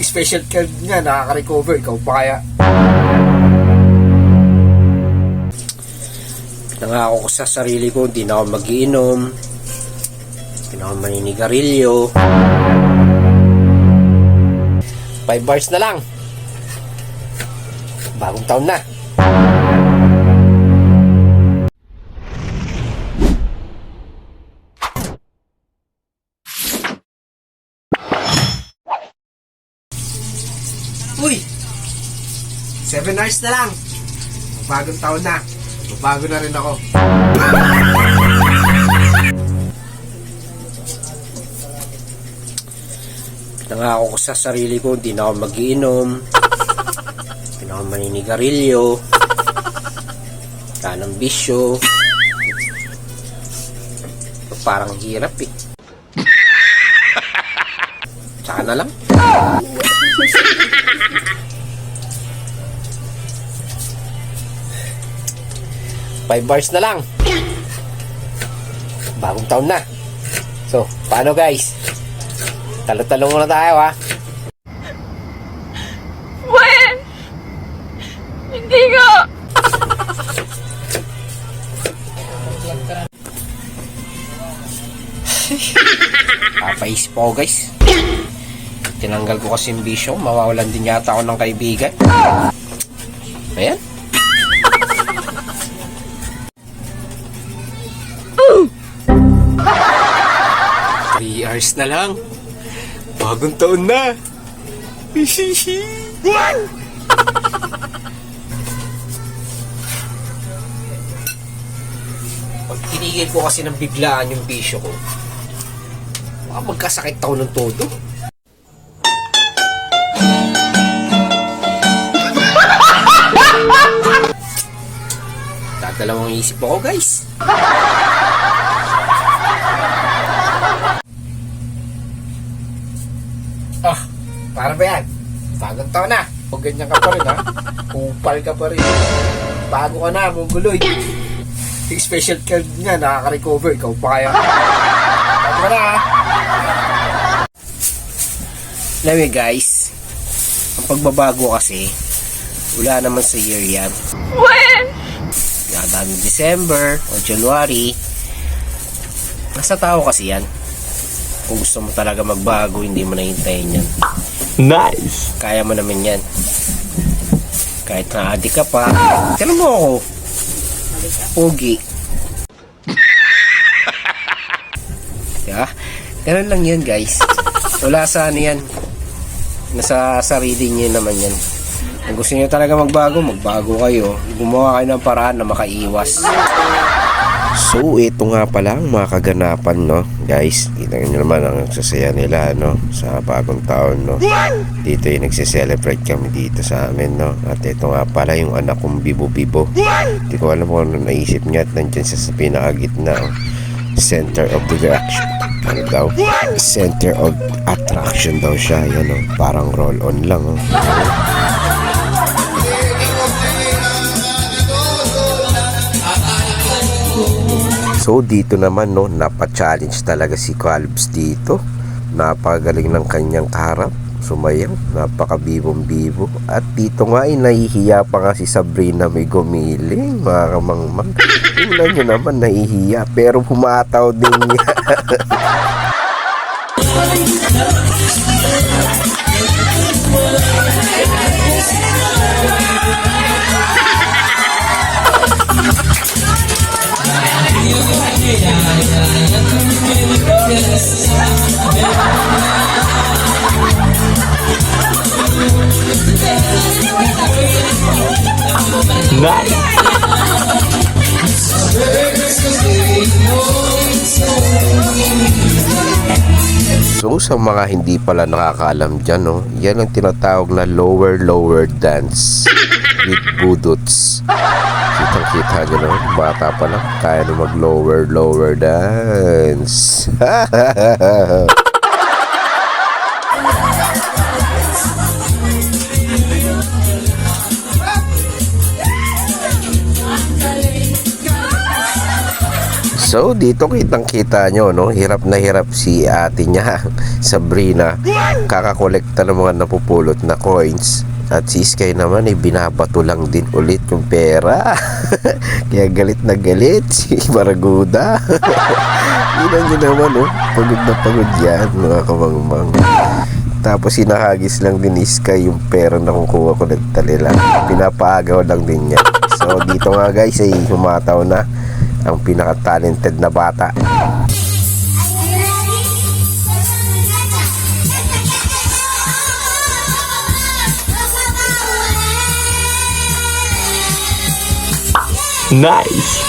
special card nga, nakaka-recover. Ikaw pa kaya? Nangako ko sa sarili ko, hindi na ako mag-iinom, hindi na ako maninigarilyo. 5 bars na lang. Bagong taon na. Uy! 7 hours na lang. Bagong taon na. Bago na rin ako. Nangako ko sa sarili ko, hindi na ako mag-iinom, hindi na ako maninigarilyo, wala ng bisyo. Parang hirap eh. Tsaka na lang. Five bars na lang. Bagong taon na. So, paano guys? Talo-talo muna tayo ha. When? Hindi ko. Papaisip ako guys. Tinanggal ko kasi yung bisyo. Mawawalan din yata ako ng kaibigan. Ayan. 3 hours na lang. Bagong taon na. What? Pag tinigil ko kasi ng biglaan yung bisyo ko, baka magkasakit ako ng todo. Dadalawang isip ako guys. Para ba yan? Bagong taon na. O ganyan ka pa rin ha. Kupal ka pa rin. Bago ka na, mongoloid. Yung special card nga, nakaka-recover. Ikaw pa kaya? Bago ka na ha. Anyway guys, ang pagbabago kasi, wala naman sa year yan. When? Yata ng December o January. Nasa tao kasi yan. Kung gusto mo talaga magbago, hindi mo nahintayin yan. Nice! Kaya mo naman yan. Kahit na-addict ka pa. Tala mo ako. Pogi. Diba? Ganun lang yan guys. Wala sa ano yan. Nasa sarili nyo naman yan. Kung gusto nyo talaga magbago kayo. Gumawa kayo ng paraan na makaiwas. So ito nga pala ang mga kaganapan, no guys. Kita nyo naman ang nagsasaya nila, no, sa bagong taon, no. Dito yung nagsiselebrate kami dito sa amin, no. At ito nga pala yung anak kong Bibo-Bibo. Hindi ko alam kung ano naisip niya. At nandyan siya sa pinakagitna, center of the attraction. Ano daw? Center of attraction daw siya. Yan, no. Parang roll on lang, no. So dito naman, no, napa-challenge talaga si Calbs dito. Napagaling ng kanyang kaharap. Sumayaw, napaka-bibong-bibo. At dito nga ay nahihiya pa nga si Sabrina may gumiling, mga kamangmang. Tingnan nyo naman, nahihiya. Pero pumataw din niya. Nice! So sa mga hindi pala nakakaalam dyan, no, yan ang tinatawag na lower dance with budots. Kitang-kita nyo, no, bata pa lang, kaya na mag-lower dance. So dito kitang-kita nyo, no, hirap na hirap si ate niya, Sabrina, kakakolekta ng mga napupulot na coins. At si Sky naman ay binabato lang din ulit yung pera. Kaya galit na galit si Maraguda. Ilan nyo naman, oh, pagod na pagod yan, mga kamangmang. Tapos sinahagis lang din ni Sky yung pera na kukuha ko nagtalila. Pinapaagaw lang din niya. So dito nga guys ay humataw na ang pinaka-talented na bata. Nice.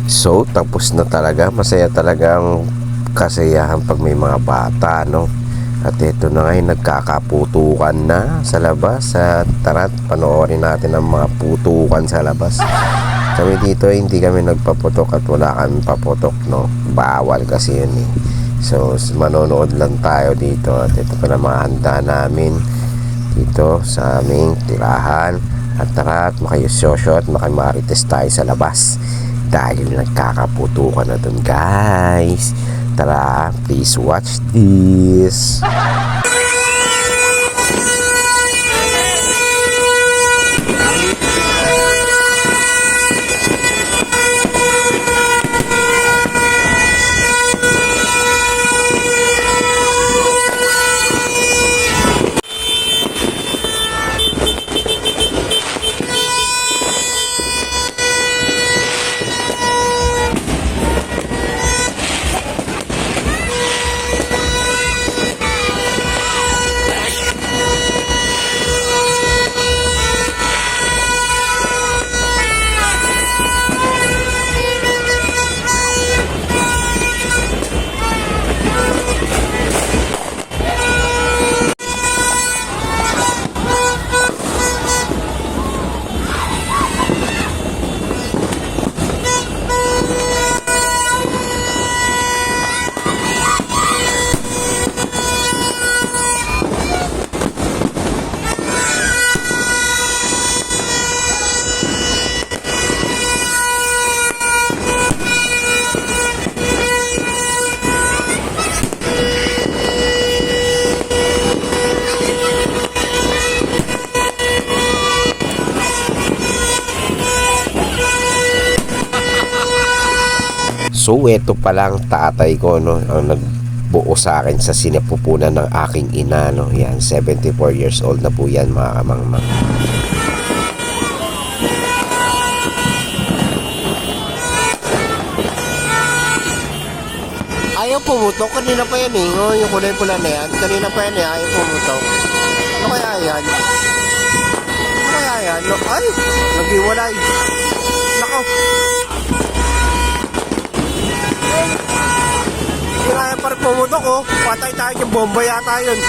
So tapos na talaga, masaya talaga ang kasayahan pag may mga bata, no? At ito na ngayon, nagkakaputukan na sa labas. At tara't panoorin natin ang mga putukan sa labas. Kami dito hindi kami nagpaputok at wala kami paputok, no? Bawal kasi yun eh. So manonood lang tayo dito. At ito pa na mga handa namin dito sa aming tirahan. At tara't makayososyo at makimarites tayo sa labas dahil nagkakaputukan na dun, guys. Tara, please watch this. So eto palang tatay ko, no, ang nagbuo sa akin sa sinapupunan ng aking ina, no. Yan, 74 years old na po yan, mga kamangmang. Ayaw pumutok, kanina pa yan eh. Oh, yung kulay pula na yan, kanina pa yan eh, ayaw pumutok. Ano kaya yan? Ano kaya yan? No, ay, naghiwalay. Nako. Hindi kaya pa rin pumutok, oh. Patay tayo yung bomba yata yun.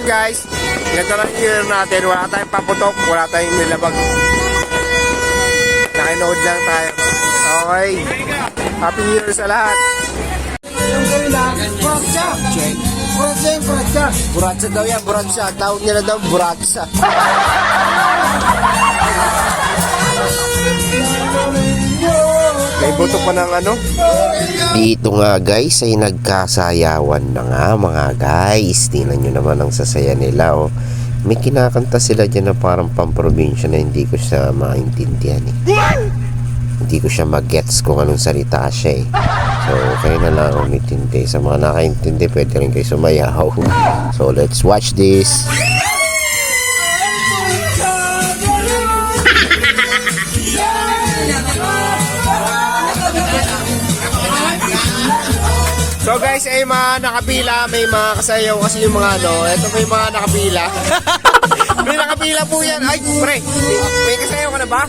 Guys, ganito lang yung year natin. Wala tayong paputok, wala tayong nilabag. Nakinood lang tayo. Okay. Happy New Year sa lahat. Yung kanila, buratsa. Check. Buratsa yung buratsa. Buratsa daw yan, buratsa. Tawag nila daw, buratsa. May buto pa ng ano? Dito nga guys ay nagkasayawan na nga mga guys. Tingnan nyo naman ang sasaya nila, oh. May kinakanta sila dyan na parang pamprobinsya na hindi ko siya maintindihan eh. Hindi ko siya mag-gets kung anong salita siya eh. So kayo na lang umintindi. Sa mga nakaintindi pwede rin kayo sumayaw. So let's watch this. So guys, ay mga nakapila, may mga kasayaw kasi yung mga ano, ito may mga nakapila. May nakapila po yan. Ay, pre, may kasayaw ka na ba?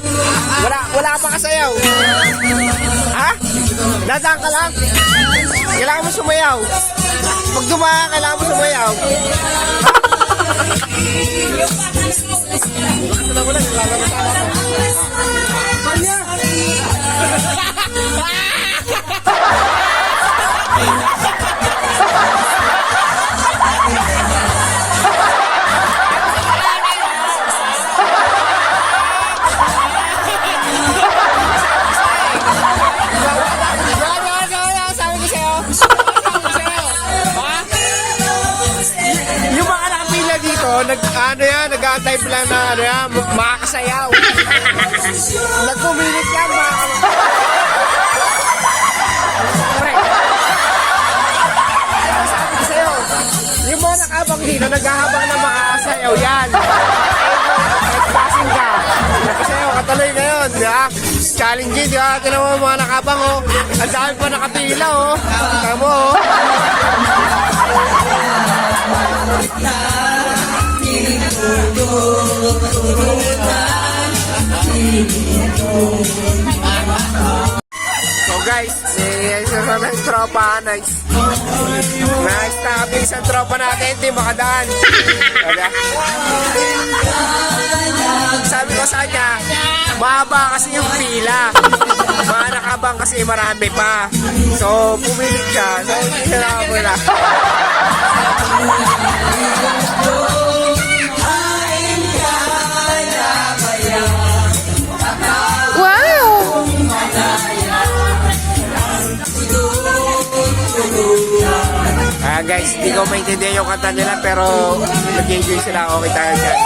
Wala ka pa kasayaw. Ha? Dadaan ka lang? Kailangan mo sumayaw. Pag dumaan, kailangan mo sumayaw. Nag-aantay pa lang na ano yan, makakasayaw. Nag-kumilit yan, Pre, sabi ko sa'yo, yung mga nakabang dito, naghahabang na makakasayaw yan. Nagpasin ka. Nagpasayaw, katuloy na yun, di ba? Challenging, di ba? Tinawa mo mga nakabang, oh. Ang dami pa nakapila, oh. Tama, oh. So guys, isa na yung tropa, nice. Nice topic sa tropa natin, di makadaan. Sabi ko sa kanya, mahaba kasi yung pila. Mga nakabang kasi marami pa. So, pumilit siya. So, hindi siya nakapula. Guys, hindi ko maintindihan yung kanta nila pero nag-enjoy sila. Okay tayo dyan.